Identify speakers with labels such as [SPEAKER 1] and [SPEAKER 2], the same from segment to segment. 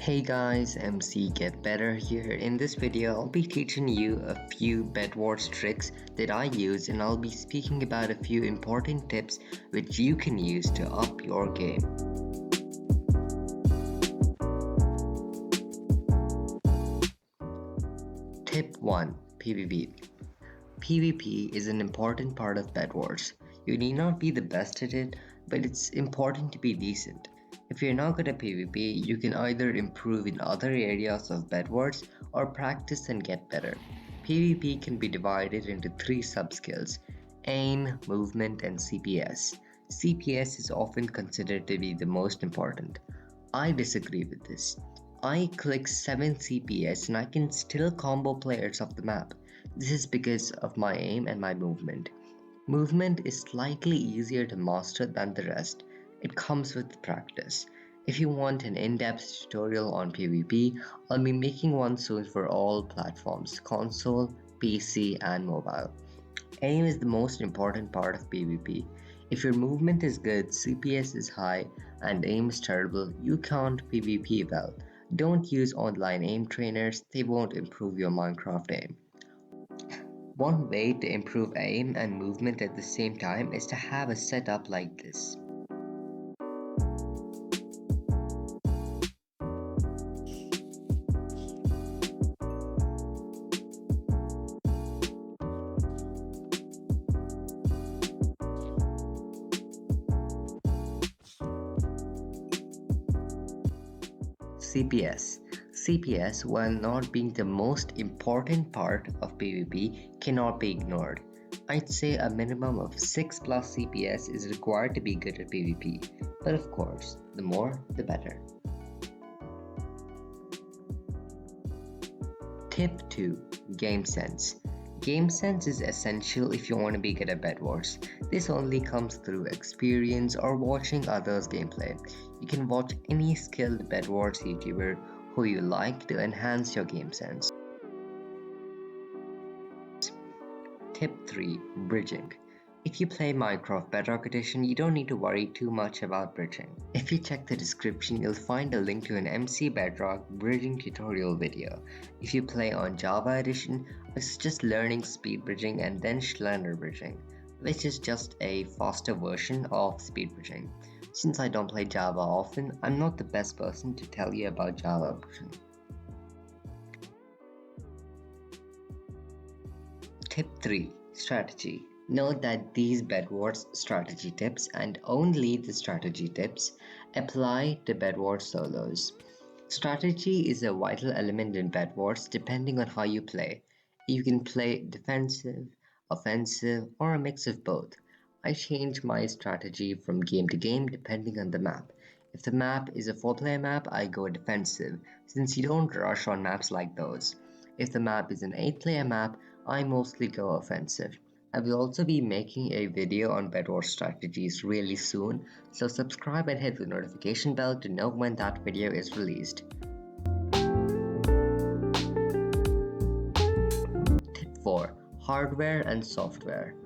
[SPEAKER 1] Hey guys, MCGetBetter here. In this video, I'll be teaching you a few Bedwars tricks that I use, and I'll be speaking about a few important tips which you can use to up your game. Tip 1. PvP. PvP is an important part of Bedwars. You need not be the best at it, but it's important to be decent. If you're not good at PvP, you can either improve in other areas of Bedwars or practice and get better. PvP can be divided into 3 sub-skills: aim, movement, and CPS. CPS is often considered to be the most important. I disagree with this. I click 7 CPS and I can still combo players off the map. This is because of my aim and my movement. Movement is slightly easier to master than the rest. It comes with practice. If you want an in-depth tutorial on PvP, I'll be making one soon for all platforms: console, PC, and mobile. Aim is the most important part of PvP. If your movement is good, CPS is high, and aim is terrible, you can't PvP well. Don't use online aim trainers, they won't improve your Minecraft aim. One way to improve aim and movement at the same time is to have a setup like this. CPS. CPS, while not being the most important part of PvP, cannot be ignored. I'd say a minimum of 6 plus CPS is required to be good at PvP, but of course, the more the better. Tip 2. Gamesense. Gamesense is essential if you want to be good at Bedwars. This only comes through experience or watching others' gameplay. You can watch any skilled Bedwars YouTuber who you like to enhance your game sense. Tip 3. Bridging. If you play Minecraft Bedrock Edition, you don't need to worry too much about bridging. If you check the description, you'll find a link to an MCGetBetter bridging tutorial video. If you play on Java Edition, it's just learning speed bridging and then Schlender bridging, which is just a faster version of speed bridging. Since I don't play Java often, I'm not the best person to tell you about Java bridging. Tip 3. Strategy. Note that these Bedwars strategy tips, and only the strategy tips, apply to Bedwars solos. Strategy is a vital element in Bedwars depending on how you play. You can play defensive, offensive, or a mix of both. I change my strategy from game to game depending on the map. If the map is a 4-player map, I go defensive, since you don't rush on maps like those. If the map is an 8-player map, I mostly go offensive. I will also be making a video on Bedwars strategies really soon, so subscribe and hit the notification bell to know when that video is released. Tip 4. Hardware and software.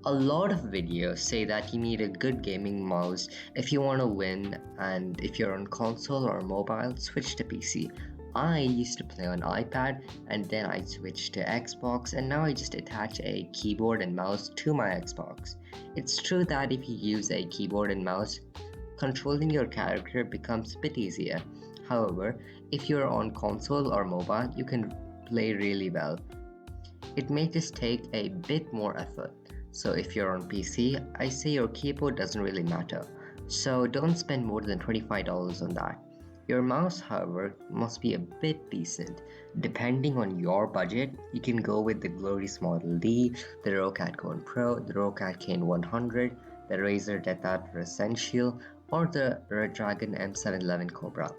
[SPEAKER 1] A lot of videos say that you need a good gaming mouse if you want to win, and if you're on console or mobile, switch to PC. I used to play on iPad and then I switched to Xbox, and now I just attach a keyboard and mouse to my Xbox. It's true that if you use a keyboard and mouse, controlling your character becomes a bit easier. However, if you're on console or mobile, you can play really well. It may just take a bit more effort. So if you're on PC, I say your keyboard doesn't really matter. So don't spend more than $25 on that. Your mouse, however, must be a bit decent. Depending on your budget, you can go with the Glorious Model D, the Roccat Cone Pro, the Roccat Cane 100, the Razer Death Adder Essential, or the Red Dragon M711 Cobra.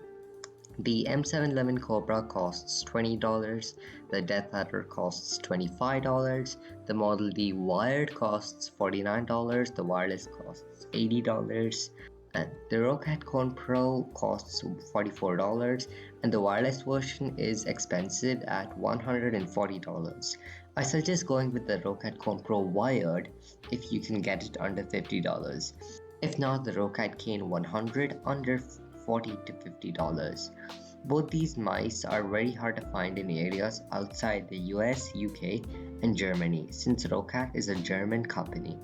[SPEAKER 1] The M711 Cobra costs $20, the Death Adder costs $25, the Model D wired costs $49, the wireless costs $80, and the Roccat Cone Pro costs $44, and the wireless version is expensive at $140. I suggest going with the Roccat Cone Pro wired if you can get it under $50. If not, the Roccat Cane 100 under $40 to $50. Both these mice are very hard to find in areas outside the US, UK, and Germany since Rocat is a German company.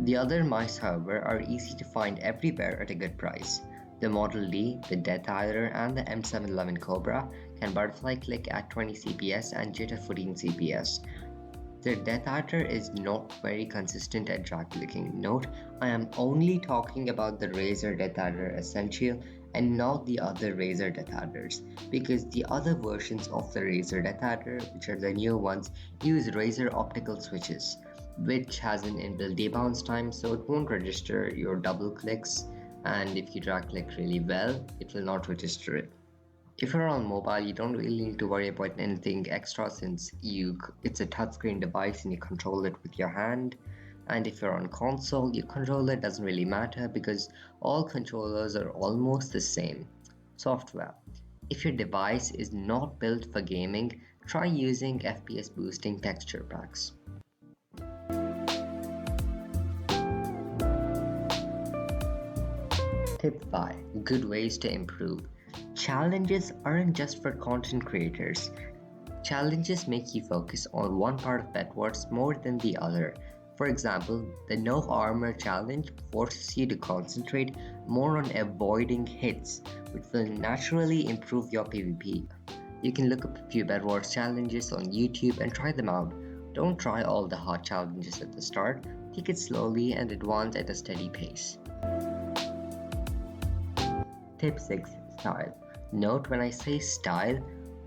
[SPEAKER 1] The other mice, however, are easy to find everywhere at a good price. The Model D, the Death Adder, and the M711 Cobra can butterfly click at 20 CPS and jitter 14 CPS. The Death Adder is not very consistent at drag clicking. Note, I am only talking about the Razer Death Adder Essential and not the other Razer Death Adders, because the other versions of the Razer Death Adder, which are the new ones, use Razer optical switches, which has an inbuilt debounce time, so it won't register your double clicks, and if you drag click really well, it will not register it. If you're on mobile, you don't really need to worry about anything extra since it's a touchscreen device and you control it with your hand. And if you're on console, your controller doesn't really matter because all controllers are almost the same. Software. If your device is not built for gaming, try using FPS boosting texture packs. Tip 5. Good ways to improve. Challenges aren't just for content creators. Challenges make you focus on one part of Bedwars more than the other. For example, the No Armor challenge forces you to concentrate more on avoiding hits, which will naturally improve your PvP. You can look up a few Bedwars challenges on YouTube and try them out. Don't try all the hard challenges at the start, take it slowly and advance at a steady pace. Tip 6. Style. Note, when I say style,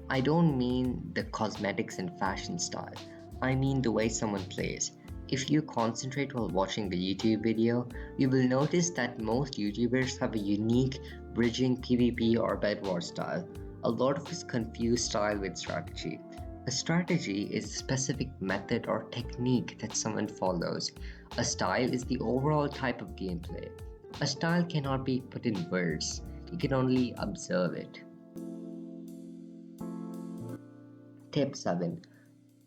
[SPEAKER 1] I don't mean the cosmetics and fashion style. I mean the way someone plays. If you concentrate while watching the YouTube video, you will notice that most YouTubers have a unique bridging PvP or Bedwars style. A lot of us confuse style with strategy. A strategy is a specific method or technique that someone follows. A style is the overall type of gameplay. A style cannot be put in words, you can only observe it. Tip 7.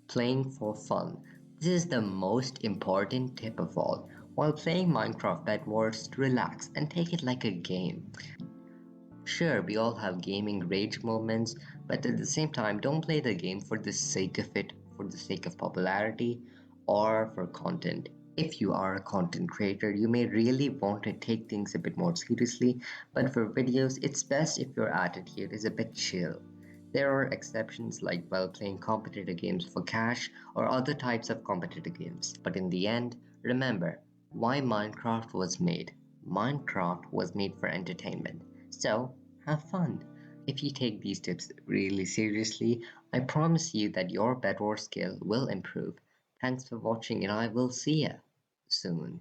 [SPEAKER 1] Playing for fun. This is the most important tip of all. While playing Minecraft Bedwars, relax and take it like a game. Sure, we all have gaming rage moments, but at the same time, don't play the game for the sake of it, for the sake of popularity, or for content. If you are a content creator, you may really want to take things a bit more seriously, but for videos, it's best if your attitude is a bit chill. There are exceptions like while playing competitive games for cash or other types of competitive games. But in the end, remember why Minecraft was made. Minecraft was made for entertainment. So, have fun. If you take these tips really seriously, I promise you that your Bedwars skill will improve. Thanks for watching and I will see you soon.